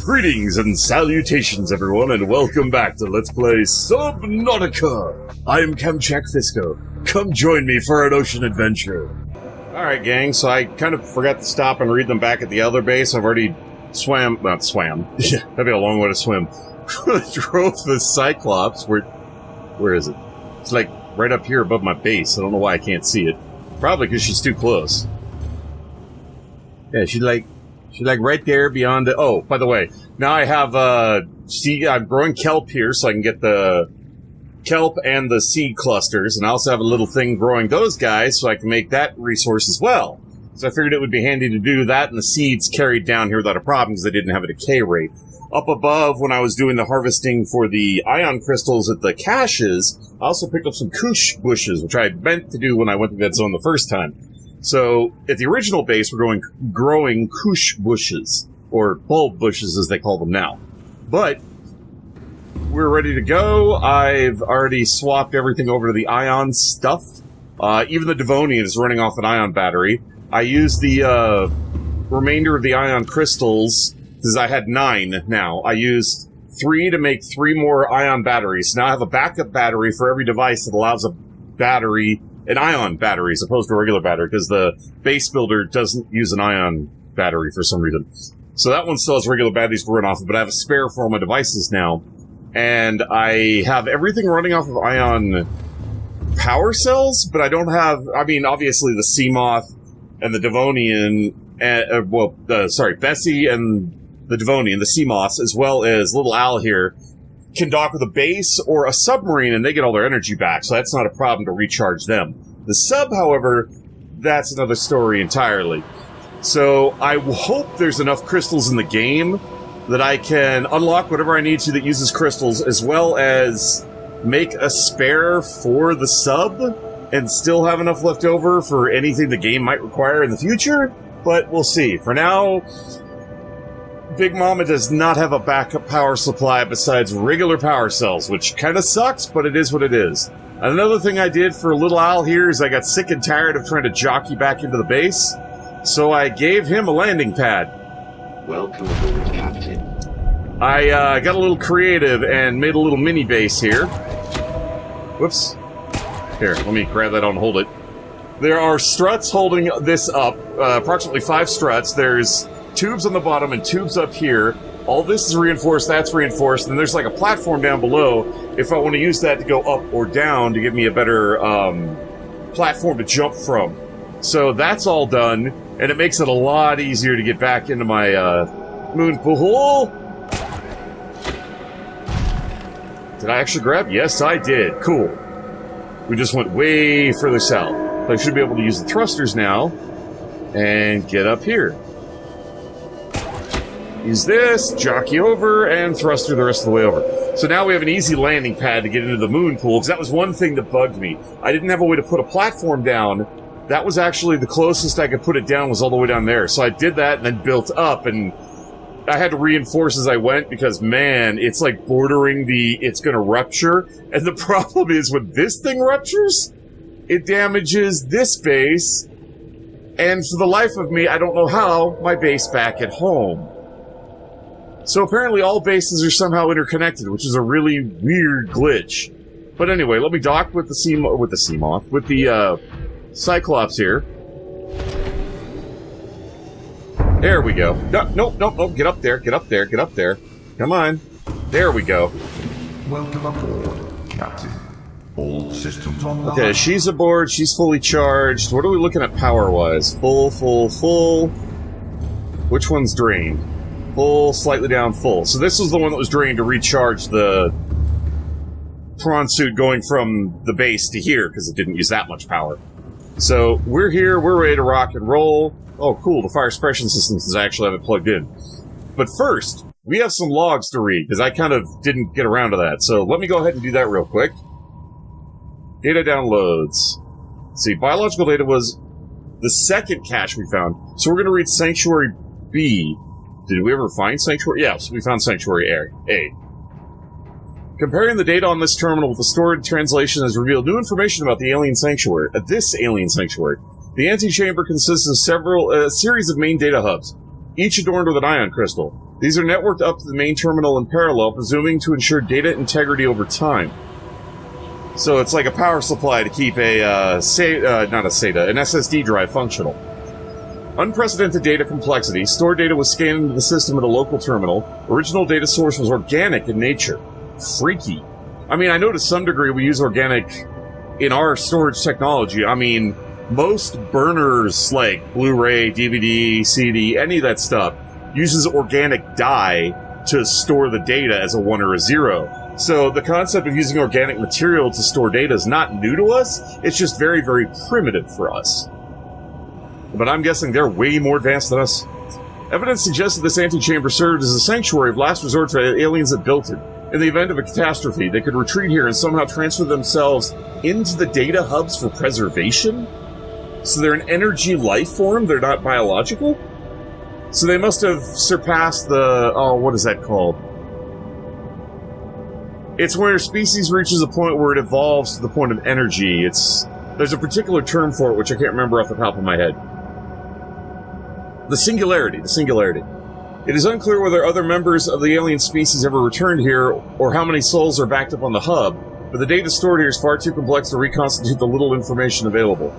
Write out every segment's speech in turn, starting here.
Greetings and salutations, everyone, and welcome back to Let's Play Subnautica. I am Kamchak Fisco. Come join me for an ocean adventure. Alright, gang, so I kind of forgot to stop and read them back at the other base. I've already swam. Yeah, that'd be a long way to swim. Drove the Cyclops. Where is it? It's like right up here above my base. I don't know why I can't see it. Probably because she's too close. Yeah, she's like right there beyond the... Oh, by the way, now I have, I'm growing kelp here so I can get the kelp and the seed clusters, and I also have a little thing growing those guys so I can make that resource as well. So I figured it would be handy to do that, and the seeds carried down here without a problem because they didn't have a decay rate. Up above, when I was doing the harvesting for the ion crystals at the caches, I also picked up some kush bushes, which I meant to do when I went to that zone the first time. So, at the original base, we're growing kush bushes, or bulb bushes as they call them now. But, we're ready to go. I've already swapped everything over to the ion stuff. Even the Devonian is running off an ion battery. I used the remainder of the ion crystals, because I had 9 now. I used 3 to make 3 more ion batteries. Now I have a backup battery for every device that allows a battery... an ion battery as opposed to a regular battery, because the base builder doesn't use an ion battery for some reason. So that one still has regular batteries to run off of, but I have a spare for all my devices now. And I have everything running off of ion power cells, but I don't have... I mean, obviously the Seamoth and the Devonian... Bessie and the Devonian, the Seamoths, as well as Little Al here, can dock with a base or a submarine, and they get all their energy back, so that's not a problem to recharge them. The sub, however, that's another story entirely. So I hope there's enough crystals in the game that I can unlock whatever I need to that uses crystals, as well as make a spare for the sub, and still have enough left over for anything the game might require in the future, but we'll see. For now... Big Mama does not have a backup power supply besides regular power cells, which kind of sucks, but it is what it is. And another thing I did for Little Al here is I got sick and tired of trying to jockey back into the base, so I gave him a landing pad. Welcome aboard, Captain. I got a little creative and made a little mini base here. Whoops. Here, let me grab that on and hold it. There are struts holding this up, approximately 5 struts. There's tubes on the bottom and tubes up here. All this is reinforced, that's reinforced, and there's like a platform down below if I want to use that to go up or down to give me a better platform to jump from. So that's all done, and it makes it a lot easier to get back into my moon pool. Did I actually grab? Yes, I did. Cool. We just went way further south. So I should be able to use the thrusters now and get up here. Use this, jockey over, and thruster the rest of the way over. So now we have an easy landing pad to get into the moon pool, because that was one thing that bugged me. I didn't have a way to put a platform down. That was actually the closest I could put it down was all the way down there. So I did that and then built up, and I had to reinforce as I went, because, man, it's like bordering the it's gonna rupture. And the problem is, when this thing ruptures, it damages this base, and for the life of me, I don't know how, my base back at home. So apparently all bases are somehow interconnected, which is a really weird glitch. But anyway, let me dock with the Seamoth, with the Cyclops here. There we go. Nope. Get up there. Come on. There we go. Welcome aboard, Captain. All systems online. Okay, she's aboard. She's fully charged. What are we looking at power-wise? Full. Which one's drained? Full, slightly down, full. So this was the one that was drained to recharge the prawn suit going from the base to here, because it didn't use that much power. So we're here, we're ready to rock and roll. Oh, cool, the fire suppression systems actually have it plugged in. But first, we have some logs to read, because I kind of didn't get around to that. So let me go ahead and do that real quick. Data downloads. Let's see, biological data was the second cache we found. So we're going to read Sanctuary B. Did we ever find Sanctuary? Yes, we found Sanctuary A. Comparing the data on this terminal with the stored translation has revealed new information about the alien sanctuary. This alien sanctuary. The antechamber consists of a series of main data hubs, each adorned with an ion crystal. These are networked up to the main terminal in parallel, presuming to ensure data integrity over time. So it's like a power supply to keep an SSD drive functional. Unprecedented data complexity. Stored data was scanned into the system at a local terminal. Original data source was organic in nature. Freaky. I mean, I know to some degree we use organic in our storage technology. I mean, most burners like Blu-ray, DVD, CD, any of that stuff uses organic dye to store the data as a 1 or a 0. So the concept of using organic material to store data is not new to us. It's just very, very primitive for us. But I'm guessing they're way more advanced than us. Evidence suggests that this antechamber served as a sanctuary of last resort for the aliens that built it. In the event of a catastrophe, they could retreat here and somehow transfer themselves into the data hubs for preservation? So they're an energy life form? They're not biological? So they must have surpassed the... Oh, what is that called? It's where a species reaches a point where it evolves to the point of energy. There's a particular term for it, which I can't remember off the top of my head. The singularity. It is unclear whether other members of the alien species ever returned here, or how many souls are backed up on the hub, but the data stored here is far too complex to reconstitute the little information available.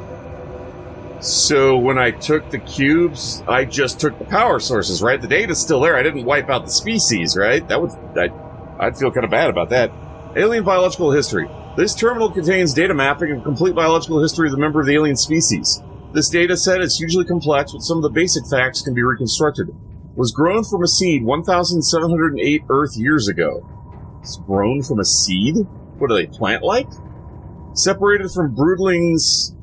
So when I took the cubes, I just took the power sources, right? The data's still there. I didn't wipe out the species, right? I'd feel kind of bad about that. Alien biological history. This terminal contains data mapping of complete biological history of the member of the alien species. This data set is hugely complex, but some of the basic facts can be reconstructed. Was grown from a seed 1,708 Earth years ago. It's grown from a seed? What are they, plant-like? Separated from broodlings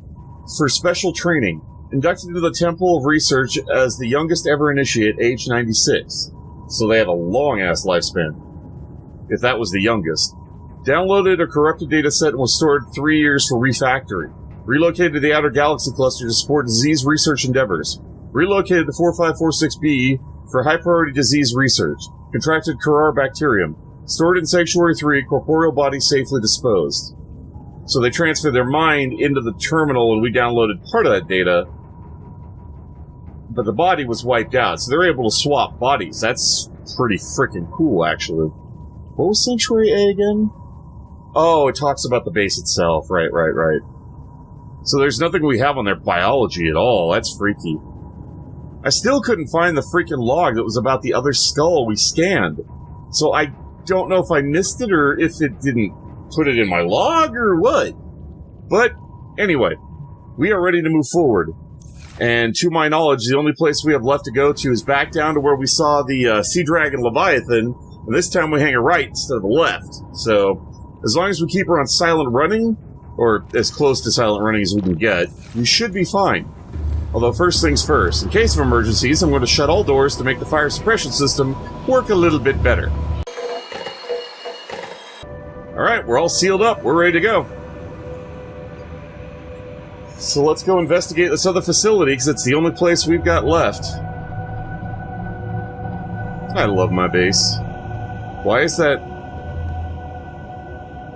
for special training. Inducted into the Temple of Research as the youngest ever initiate, age 96. So they have a long-ass lifespan. If that was the youngest. Downloaded a corrupted data set and was stored 3 years for refactoring. Relocated to the Outer Galaxy Cluster to support disease research endeavors. Relocated to 4546b for high-priority disease research. Contracted Curare bacterium. Stored in Sanctuary 3, corporeal body safely disposed. So they transferred their mind into the terminal and we downloaded part of that data. But the body was wiped out, so they're able to swap bodies. That's pretty freaking cool, actually. What was Sanctuary A again? Oh, it talks about the base itself. Right. So there's nothing we have on their biology at all. That's freaky. I still couldn't find the freaking log that was about the other skull we scanned. So I don't know if I missed it or if it didn't put it in my log or what. But anyway, we are ready to move forward. And to my knowledge, the only place we have left to go to is back down to where we saw the Sea Dragon Leviathan. And this time we hang a right instead of a left. So as long as we keep her on silent running, or as close to silent running as we can get, we should be fine. Although first things first, in case of emergencies, I'm going to shut all doors to make the fire suppression system work a little bit better. Alright, we're all sealed up. We're ready to go. So let's go investigate this other facility, because it's the only place we've got left. I love my base. Why is that?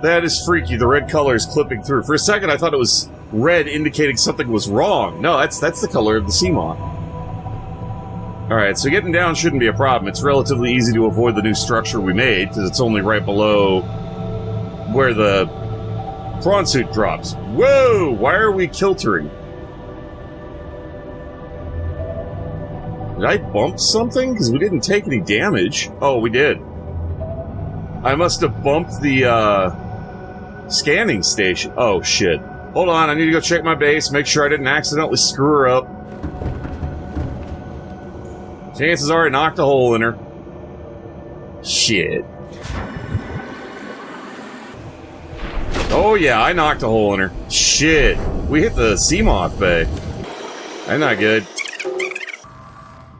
That is freaky. The red color is clipping through. For a second, I thought it was red indicating something was wrong. No, that's the color of the sea moth. Alright, so getting down shouldn't be a problem. It's relatively easy to avoid the new structure we made, because it's only right below where the prawn suit drops. Whoa! Why are we kiltering? Did I bump something? Because we didn't take any damage. Oh, we did. I must have bumped the, scanning station. Oh, shit. Hold on, I need to go check my base, make sure I didn't accidentally screw her up. Chances are I knocked a hole in her. Shit. Oh yeah, I knocked a hole in her. Shit. We hit the Seamoth Bay. That's not good.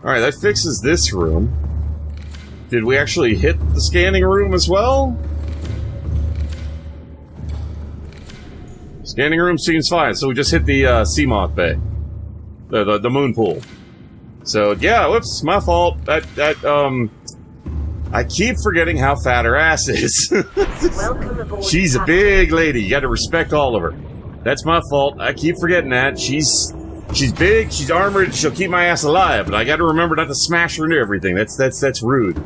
Alright, that fixes this room. Did we actually hit the scanning room as well? Scanning room seems fine, so we just hit the Seamoth Bay. The moon pool. So, yeah, whoops, my fault. I keep forgetting how fat her ass is. She's a big lady. You gotta respect all of her. That's my fault. I keep forgetting that. She's She's big, she's armored, she'll keep my ass alive, but I gotta remember not to smash her into everything. That's rude.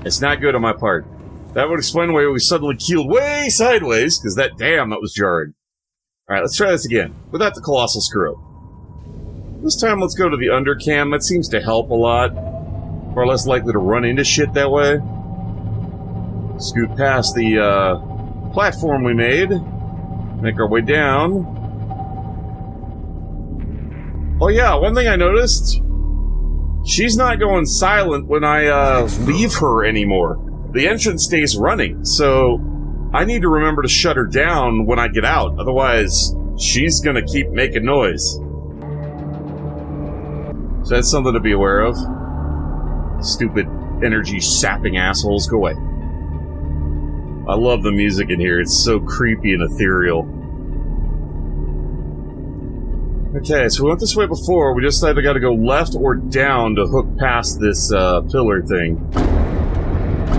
It's not good on my part. That would explain why we suddenly keeled way sideways, because that was jarring. Alright, let's try this again, without the colossal screw-up. This time, let's go to the undercam. That seems to help a lot. Far less likely to run into shit that way. Scoot past the, platform we made. Make our way down. Oh yeah, one thing I noticed. She's not going silent when I, leave her anymore. The entrance stays running, so I need to remember to shut her down when I get out. Otherwise, she's gonna keep making noise. So that's something to be aware of. Stupid energy-sapping assholes, go away. I love the music in here. It's so creepy and ethereal. Okay, so we went this way before. We just either gotta go left or down to hook past this, pillar thing.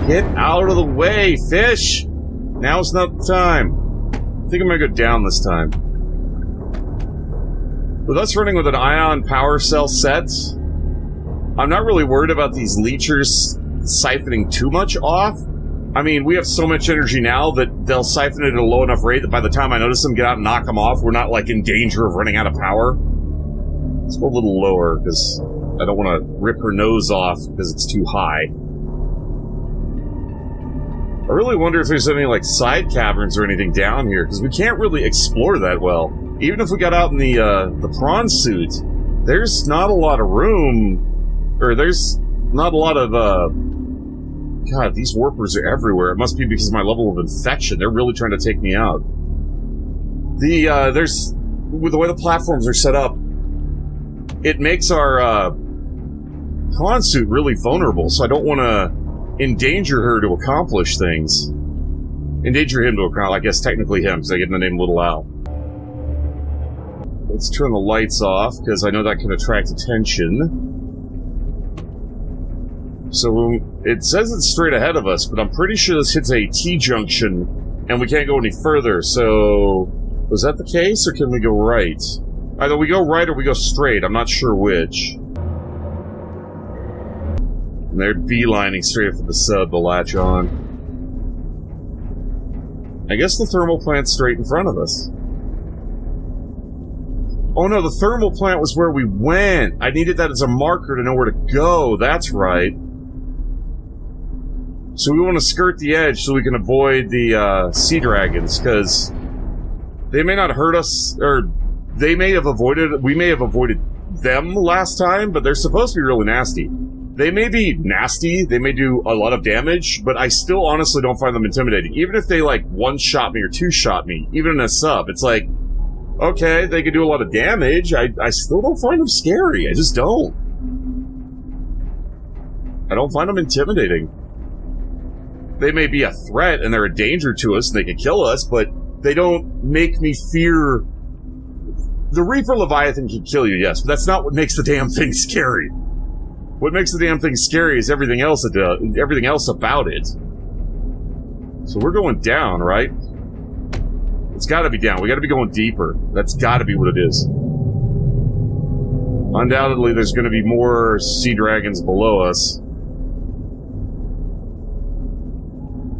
Get out of the way, fish! Now's not the time. I think I'm gonna go down this time. With us running with an ion power cell set, I'm not really worried about these leechers siphoning too much off. I mean, we have so much energy now that they'll siphon it at a low enough rate that by the time I notice them get out and knock them off, we're not, like, in danger of running out of power. Let's go a little lower, because I don't want to rip her nose off because it's too high. I really wonder if there's any, like, side caverns or anything down here, because we can't really explore that well. Even if we got out in the prawn suit, there's not a lot of room, or there's not a lot of, God, these warpers are everywhere. It must be because of my level of infection. They're really trying to take me out. With the way the platforms are set up, it makes our, prawn suit really vulnerable, so I don't want to endanger her to accomplish things. Endanger him to accomplish, I guess technically him, because I give him the name Little Al. Let's turn the lights off, because I know that can attract attention. So, it says it's straight ahead of us, but I'm pretty sure this hits a T-junction, and we can't go any further, so... Was that the case, or can we go right? Either we go right or we go straight, I'm not sure which. And they're beelining straight for the sub to latch on. I guess the thermal plant's straight in front of us. Oh no, the thermal plant was where we went! I needed that as a marker to know where to go, that's right. So we want to skirt the edge so we can avoid the, sea dragons, because they may not hurt us, or we may have avoided them last time, but they're supposed to be really nasty. They may be nasty, they may do a lot of damage, but I still honestly don't find them intimidating. Even if they, like, one-shot me or two-shot me, even in a sub, it's like, okay, they could do a lot of damage, I still don't find them scary, I just don't. I don't find them intimidating. They may be a threat and they're a danger to us and they could kill us, but they don't make me fear... The Reaper Leviathan can kill you, yes, but that's not what makes the damn thing scary. What makes the damn thing scary is everything else about it. So we're going down, right? It's gotta be down. We gotta be going deeper. That's gotta be what it is. Undoubtedly, there's gonna be more sea dragons below us.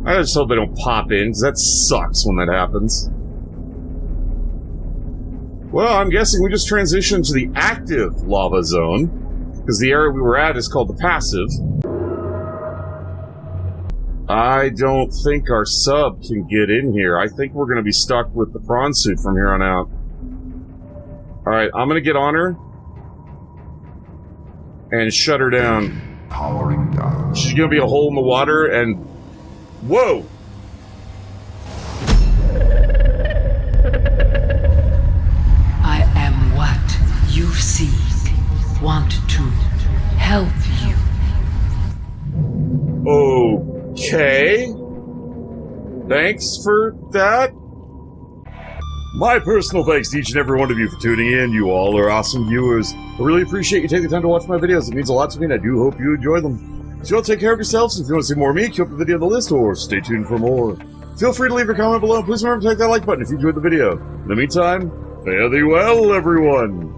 I just hope they don't pop in, because that sucks when that happens. Well, I'm guessing we just transitioned to the active lava zone, because the area we were at is called the passive. I don't think our sub can get in here. I think we're going to be stuck with the prawn suit from here on out. Alright, I'm going to get on her and shut her down. Powering down. She's going to be a hole in the water and... Whoa! I am what you seek. Want to help you. Okay. Thanks for that. My personal thanks to each and every one of you for tuning in. You all are awesome viewers. I really appreciate you taking the time to watch my videos. It means a lot to me, and I do hope you enjoy them. So y'all take care of yourselves. If you want to see more of me, keep up the video on the list, or stay tuned for more. Feel free to leave a comment below. Please remember to click that like button if you enjoyed the video. In the meantime, fare thee well, everyone.